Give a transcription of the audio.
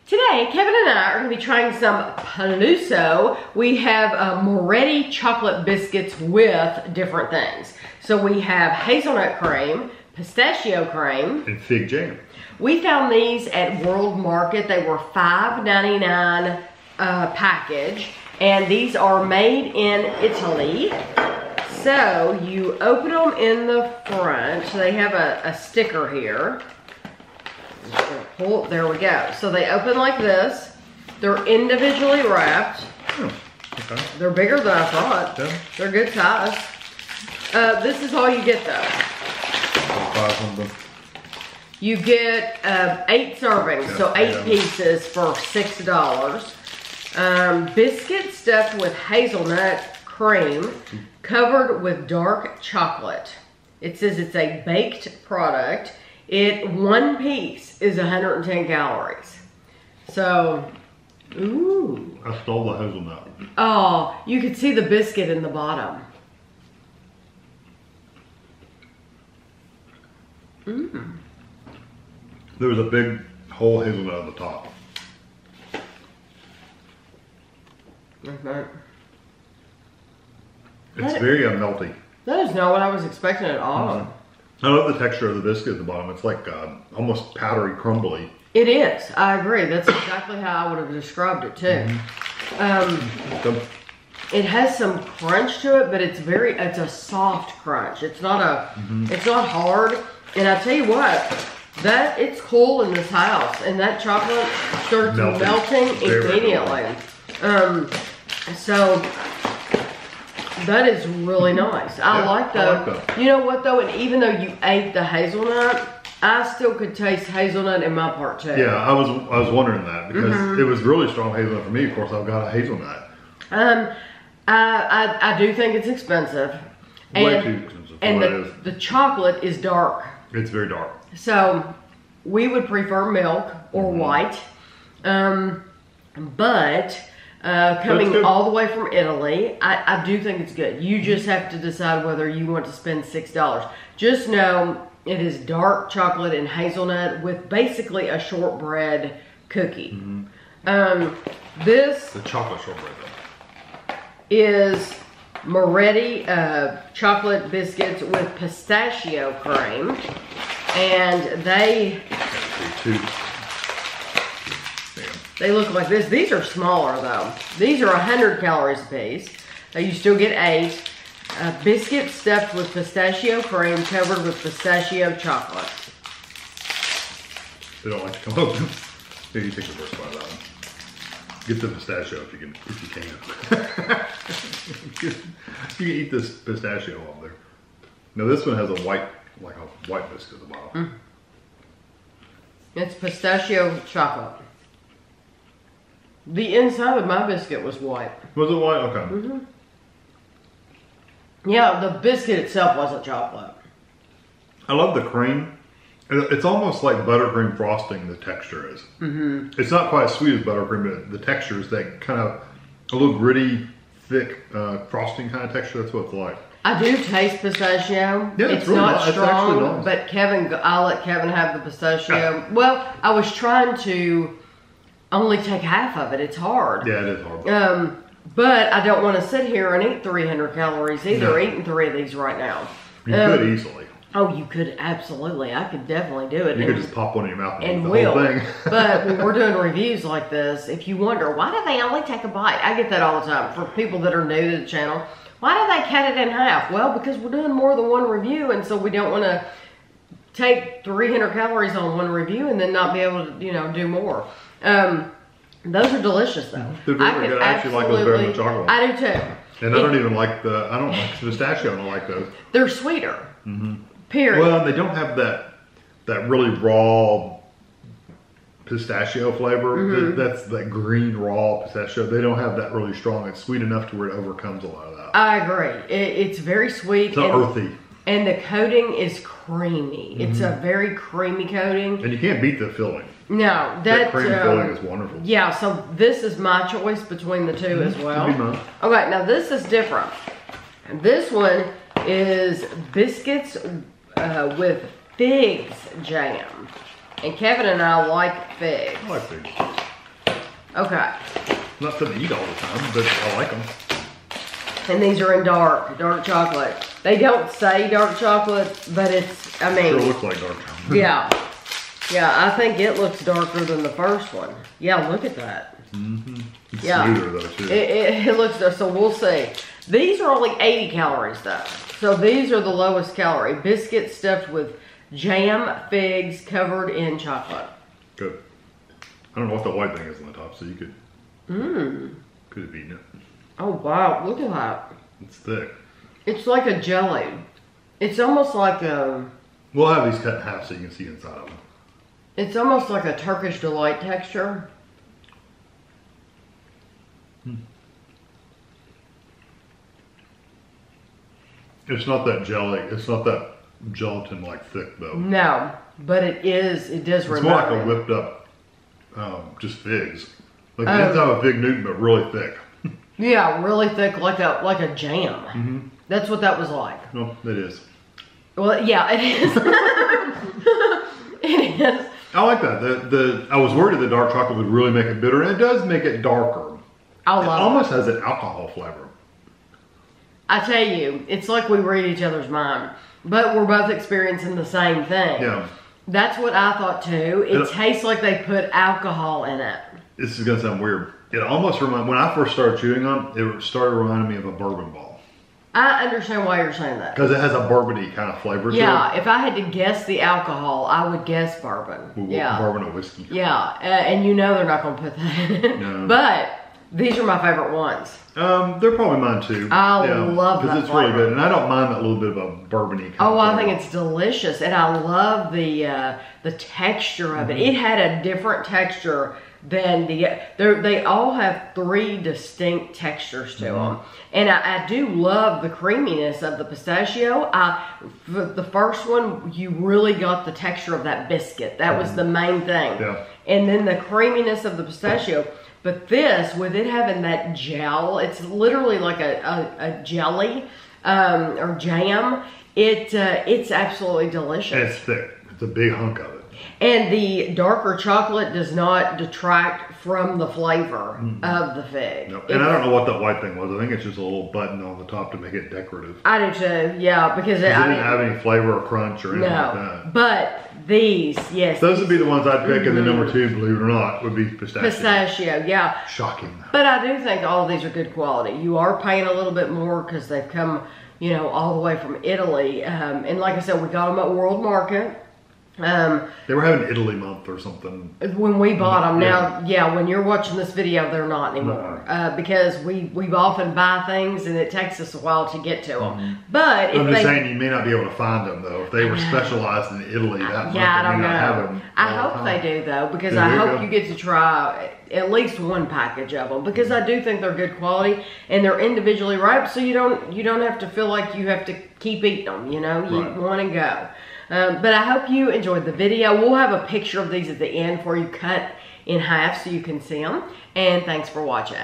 Today, Kevin and I are going to be trying some Peluso. We have Moretti Chocolate Biscuits with different things. So we have hazelnut cream, pistachio cream, and fig jam. We found these at World Market. They were $5.99 package, and these are made in Italy. So you open them in the front. So they have a sticker here. Pull, there we go. So they open like this. They're individually wrapped. Oh, okay. They're bigger than I thought. Yeah. They're good size. This is all you get though. 500. You get 8 servings, yeah, so 8 pieces for $6. Biscuit stuffed with hazelnut cream, covered with dark chocolate. It says it's a baked product. One piece is 110 calories. So, ooh. I stole the hazelnut. Oh, you could see the biscuit in the bottom. Mmm. There was a big whole hazelnut at the top. Okay. It's very melty. That is not what I was expecting at all. I love the texture of the biscuit at the bottom. It's like almost powdery, crumbly. It is. I agree. That's exactly how I would have described it too. It has some crunch to it, but it's a soft crunch. It's not it's not hard. And I tell you what, it's cool in this house, and that chocolate starts melting immediately. So that is really nice. I like that. You know what though? And even though you ate the hazelnut, I still could taste hazelnut in my part too. Yeah, I was wondering that because it was really strong hazelnut for me. Of course, I've got a hazelnut. I do think it's expensive. Way too expensive. And the chocolate is dark. It's very dark. So we would prefer milk or white. But coming all the way from Italy, I do think it's good. You just have to decide whether you want to spend $6. Just know it is dark chocolate and hazelnut with basically a shortbread cookie. This the chocolate shortbread is Moretti chocolate biscuits with pistachio cream, and they look like this. These are smaller though. These are 100 calories a piece. You still get 8. Biscuits stuffed with pistachio cream, covered with pistachio chocolate. They don't like to come open. Here, you take the first bite of that one. Get the pistachio if you can. You can eat this pistachio up there. Now this one has a white biscuit at the bottom. It's pistachio chocolate. The inside of my biscuit was white. Was it white? Okay. Yeah, the biscuit itself wasn't chocolate. I love the cream. It's almost like buttercream frosting, the texture is. It's not quite as sweet as buttercream, but the texture is that kind of a little gritty, thick frosting kind of texture. That's what it's like. I do taste pistachio. Yeah, it's really not nice. strong, Nice. But I'll let Kevin have the pistachio. Well, I was trying to only take half of it. It's hard. Yeah, it is hard. But I don't want to sit here and eat 300 calories either, eating 3 of these right now. You could easily. Oh, you could absolutely. I could definitely do it. You could just pop one in your mouth and eat the whole thing. But when we're doing reviews like this, if you wonder, why do they only take a bite? I get that all the time for people that are new to the channel. Why do they cut it in half? Well, because we're doing more than one review, and so we don't want to take 300 calories on one review and then not be able to, do more. Those are delicious though. They're very good. I actually like those better than chocolate. I do too. And I don't like pistachio. I don't like those. They're sweeter. Period. Well, they don't have that really raw pistachio flavor. That's that green raw pistachio. They don't have that really strong. It's sweet enough to where it overcomes a lot of that. I agree. It's very sweet. It's not earthy. And the coating is creamy. It's a very creamy coating. And you can't beat the filling. No, that cream filling is wonderful. Yeah, so this is my choice between the two as well. Okay, now this is different. This one is biscuits with figs jam. And Kevin and I like figs. I like figs. Okay. Not something to eat all the time, but I like them. And these are in dark chocolate. They don't say dark chocolate, but it's, I mean. Sure looks like dark chocolate. Yeah. Yeah, I think it looks darker than the first one. Yeah, look at that. Mm-hmm. It's Yeah. smoother though, too. It looks there, so we'll see. These are only 80 calories though. So these are the lowest calorie. Biscuits stuffed with jam, figs, covered in chocolate. Good. I don't know what the white thing is on the top, so you could have eaten it. Oh wow, look at that. It's thick. It's like a jelly. It's almost like a... We'll have these cut in half so you can see inside of them. It's almost like a Turkish delight texture. It's not that jelly. It's not that gelatin-like thick though. No, but it does It's more remind like a me. whipped up, just figs. Like the inside of a fig Newton, but really thick. Yeah, really thick, like a jam. That's what that was like. No, it is. Well, yeah, it is. It is. I like that. I was worried that the dark chocolate would really make it bitter, and it does make it darker. I It love almost has an alcohol flavor. I tell you, it's like we read each other's mind, but we're both experiencing the same thing. Yeah. That's what I thought too. It tastes like they put alcohol in it. This is gonna sound weird. It almost when I first started chewing on it started reminding me of a bourbon ball. I understand why you're saying that. Because it has a bourbony kind of flavor to it. Yeah, if I had to guess the alcohol, I would guess bourbon. Yeah. Bourbon or whiskey. Yeah, and you know they're not going to put that in it. No. But these are my favorite ones. They're probably mine too. I love that because it's flavor. really good, and I don't mind that little bit of a bourbony kind Oh, of I flavor. think it's delicious, and I love the texture of it. It had a different texture than they all have 3 distinct textures to them, and I do love the creaminess of the pistachio. For the first one, you really got the texture of that biscuit. That was the main thing. Yeah. And then the creaminess of the pistachio. But this, with it having that gel, it's literally like a jelly or jam. It's absolutely delicious. And it's thick. It's a big hunk of it. And the darker chocolate does not detract from the flavor of the fig. Nope. And I don't know what that white thing was. I think it's just a little button on the top to make it decorative. I do too, yeah, because It didn't have any flavor or crunch or anything like that. But these, yes. Those would be the ones I'd pick, and the number 2, believe it or not, would be pistachio. Pistachio, yeah. Shocking. But I do think all of these are good quality. You are paying a little bit more because they've come, all the way from Italy. And like I said, we got them at World Market. They were having Italy month or something. When we bought them. Yeah. Now, yeah, when you're watching this video, they're not anymore. Because we often buy things and it takes us a while to get to them. But if I'm just saying you may not be able to find them though. If they were specialized in Italy that month, yeah, I they don't may not have know. them. I hope they do though, because There I you hope go. you get to try at least one package of them, because I do think they're good quality and they're individually wrapped, so you don't have to feel like you have to keep eating them. You Right. want to go. But I hope you enjoyed the video. We'll have a picture of these at the end for you cut in half so you can see them. And thanks for watching.